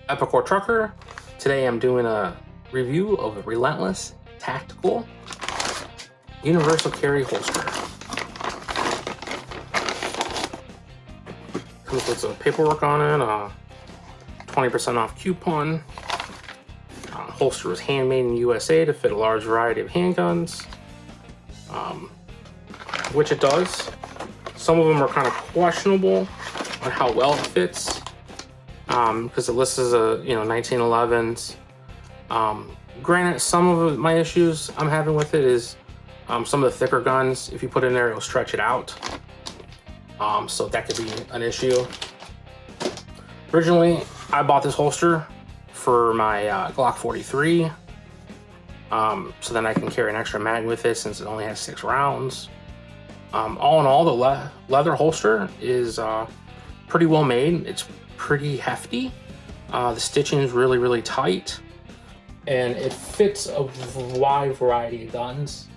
Epicor Trucker. Today I'm doing a review of the Relentless Tactical Universal Carry Holster. Comes with some paperwork on it, 20% off coupon. Holster was handmade in USA to fit a large variety of handguns, which it does. Some of them are kind of questionable on how well it fits, because it lists as a 1911s. Granted, some of my issues I'm having with it is some of the thicker guns. If you put in there, it'll stretch it out, so that could be an issue. Originally, I bought this holster for my Glock 43, so then I can carry an extra mag with it since it only has 6 rounds. All in all, the leather holster is pretty well made. It's pretty hefty. The stitching is really tight, and it fits a wide variety of guns.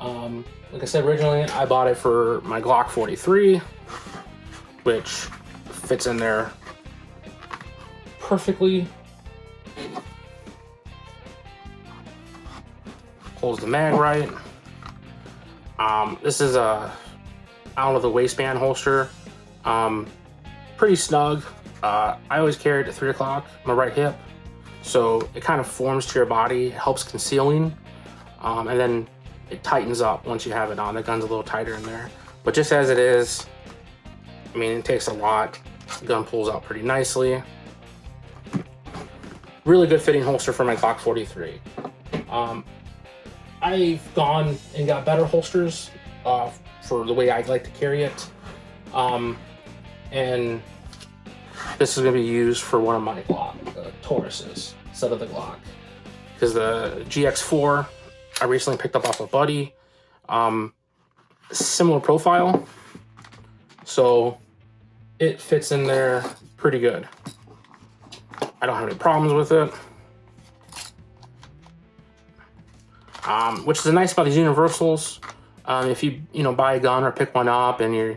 Like I said, originally I bought it for my Glock 43, which fits in there perfectly. Holds the mag right. This is a out of the waistband holster. Pretty snug. I always carry it at 3 o'clock, my right hip, so it kind of forms to your body, helps concealing, and then it tightens up once you have it on. The gun's a little tighter in there, but just as it is, I mean, it takes a lot. The gun pulls out pretty nicely. Really good fitting holster for my Glock 43. I've gone and got better holsters for the way I like to carry it, and this is going to be used for one of my Glock Tauruses instead of the Glock, because the GX4 I recently picked up off a buddy. Similar profile, so it fits in there pretty good. I don't have any problems with it. Which is nice about these universals. If you buy a gun or pick one up and you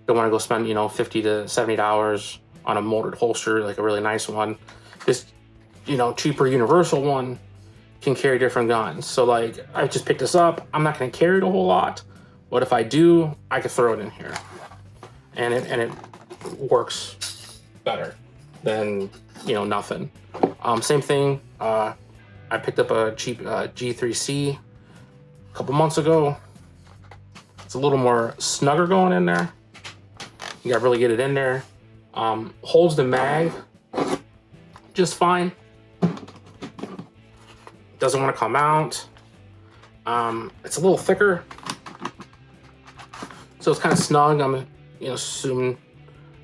don't want to go spend $50 to $70 on a molded holster, like a really nice one, this cheaper universal one can carry different guns. So like, I just picked this up. I'm not going to carry it a whole lot, but if I do, I could throw it in here, and it works better than nothing. Same thing. I picked up a cheap G3C a couple months ago. It's a little more snugger going in there. You gotta really get it in there. Holds the mag just fine. Doesn't want to come out. It's a little thicker, so it's kind of snug. I'm assuming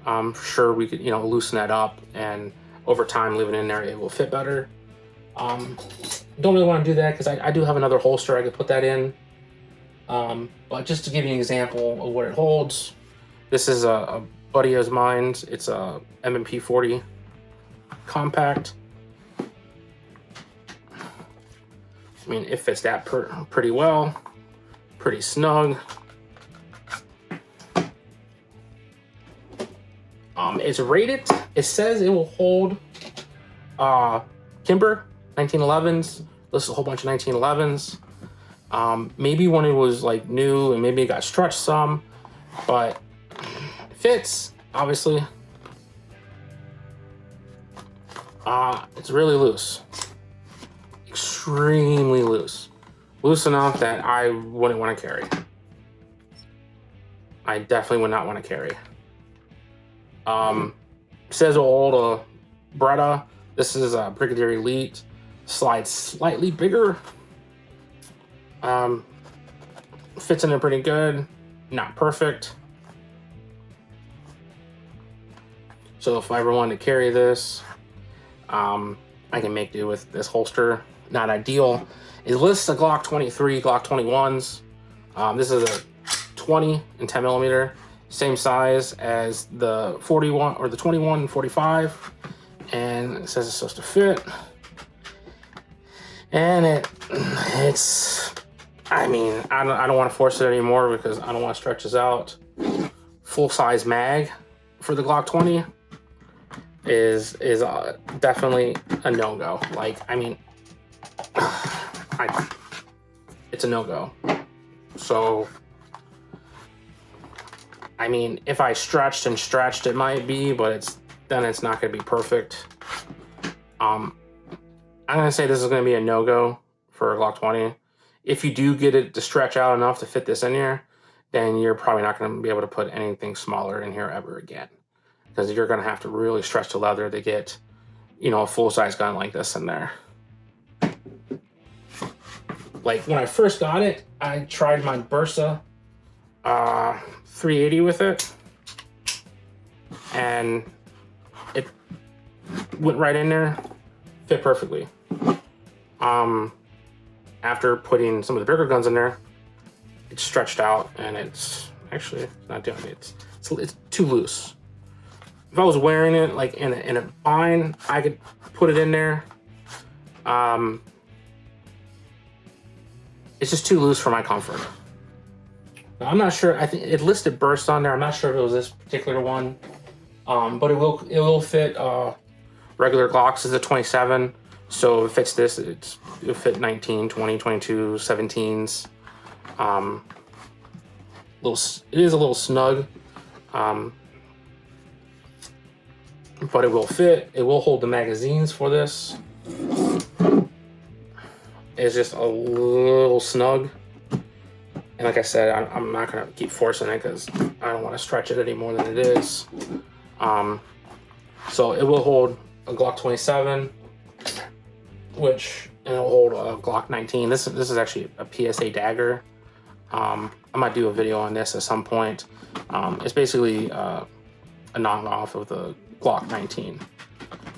for sure we could loosen that up, and over time leaving it in there, it will fit better. Don't really want to do that because I do have another holster I could put that in, but just to give you an example of what it holds, this is a buddy of mine. It's a M&P 40 compact. I mean, it fits that pretty well, pretty snug. It's rated. It says it will hold Kimber 1911s. Lists a whole bunch of 1911s. Maybe when it was like new and maybe it got stretched some, but it fits, obviously. It's really loose. Extremely loose. Loose enough that I wouldn't want to carry. I definitely would not want to carry. Says it'll hold a Beretta. This is a Brigadier Elite. Slides slightly bigger. Fits in there pretty good. Not perfect. So if I ever wanted to carry this, I can make do with this holster. Not ideal. It lists a Glock 23, Glock 21s. This is a 20 and 10 millimeter, same size as the 41 or the 21 and 45, and it says it's supposed to fit. And it's, I mean, I don't want to force it anymore because I don't want to stretch this out full-size mag for the Glock 20 is definitely a no-go. Like, I mean, it's a no-go. So, I mean, if I stretched and stretched, it might be, but then it's not going to be perfect. I'm going to say this is going to be a no-go for a Glock 20. If you do get it to stretch out enough to fit this in here, then you're probably not going to be able to put anything smaller in here ever again, because you're going to have to really stretch the leather to get, you know, a full-size gun like this in there. Like, when I first got it, I tried my Bursa 380 with it, and it went right in there, fit perfectly. After putting some of the bigger guns in there, it's stretched out, and it's actually not doing it. It's too loose. If I was wearing it like in a bind, I could put it in there. It's just too loose for my comfort. Now, I'm not sure. I think it listed burst on there. I'm not sure if it was this particular one, but it will fit regular Glocks. Is a 27, so if it fits this, it'll fit 19, 20, 22, 17s. It is a little snug, but it will fit. It will hold the magazines for this. It's just a little snug, and like I said, I'm not gonna keep forcing it because I don't want to stretch it any more than it is. So it will hold a Glock 27, and it'll hold a Glock 19. This is actually a PSA dagger. I might do a video on this at some point. It's basically a knockoff of the Glock 19.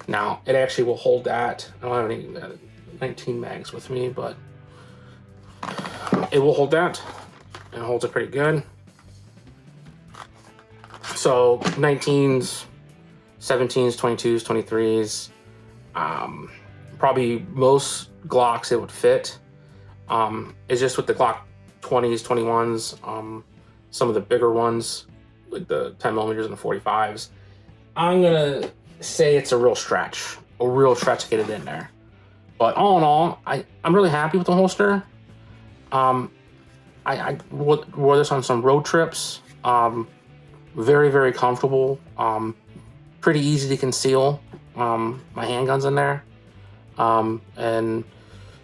Now, it actually will hold that. I don't have any 19 mags with me, but it will hold that, and it holds it pretty good. So 19s, 17s, 22s, 23s, probably most Glocks it would fit. It's just with the Glock 20s, 21s, some of the bigger ones, like the 10 millimeters and the 45s, I'm gonna say it's a real stretch to get it in there. But all in all, I'm really happy with the holster. I wore this on some road trips. Very, very comfortable. Pretty easy to conceal my handguns in there. And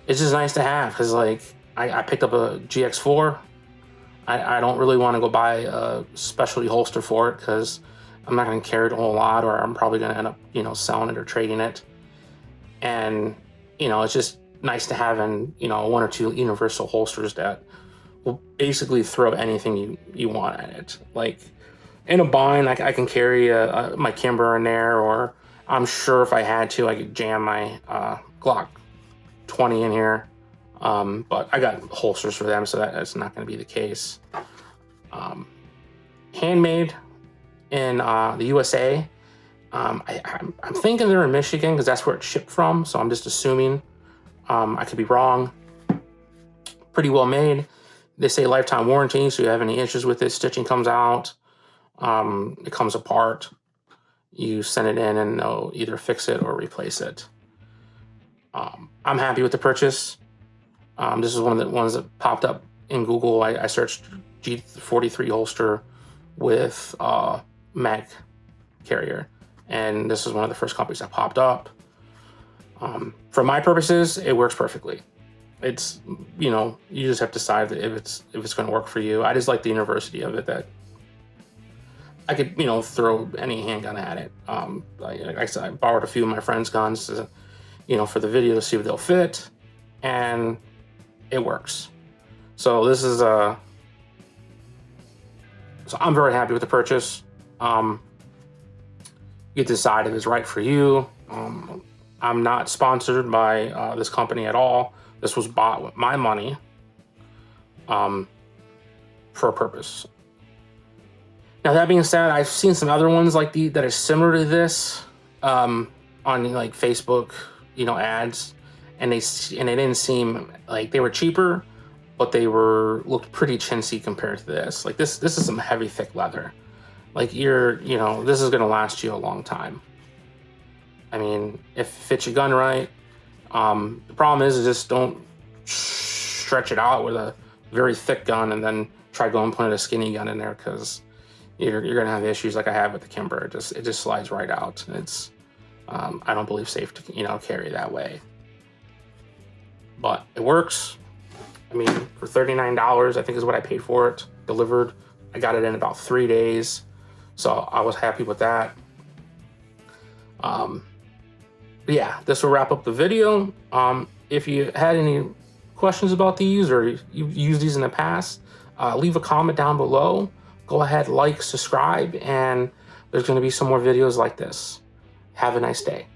it's just nice to have, because like I picked up a GX4. I don't really want to go buy a specialty holster for it, because I'm not going to carry it a whole lot, or I'm probably going to end up, you know, selling it or trading it. And you know, it's just nice to have in, you know, one or two universal holsters that will basically throw anything you want at it. Like in a bind, I can carry my Kimber in there, or I'm sure if I had to, I could jam my Glock 20 in here. But I got holsters for them, so that's not going to be the case. Handmade in the USA. I'm thinking they're in Michigan, because that's where it's shipped from, so I'm just assuming. I could be wrong. Pretty well made. They say lifetime warranty, so if you have any issues with it, stitching comes out, it comes apart, you send it in and they'll either fix it or replace it. I'm happy with the purchase. This is one of the ones that popped up in Google. I searched G43 holster with mag carrier, and this is one of the first companies that popped up. For my purposes, it works perfectly. It's, you know, you just have to decide if it's going to work for you. I just like the university of it, that I could, you know, throw any handgun at it. Like I said, I borrowed a few of my friends' guns, you know, for the video to see if they'll fit, and it works. So this is so I'm very happy with the purchase. You decide if it's right for you. I'm not sponsored by this company at all. This was bought with my money for a purpose. Now, that being said, I've seen some other ones like that are similar to this on like Facebook, you know, ads, and they didn't seem like they were cheaper, but they looked pretty chintzy compared to this. Like this is some heavy, thick leather. like this is gonna last you a long time. I mean, if it fits your gun right. The problem is just don't stretch it out with a very thick gun and then try going putting a skinny gun in there, because you're gonna have issues like I have with the Kimber. It just slides right out. It's I don't believe safe to carry that way, but it works. I mean, for $39, I think is what I paid for it delivered. I got it in about 3 days, so I was happy with that. But yeah, this will wrap up the video. If you had any questions about these, or you've used these in the past, leave a comment down below. Go ahead, like, subscribe, and there's going to be some more videos like this. Have a nice day.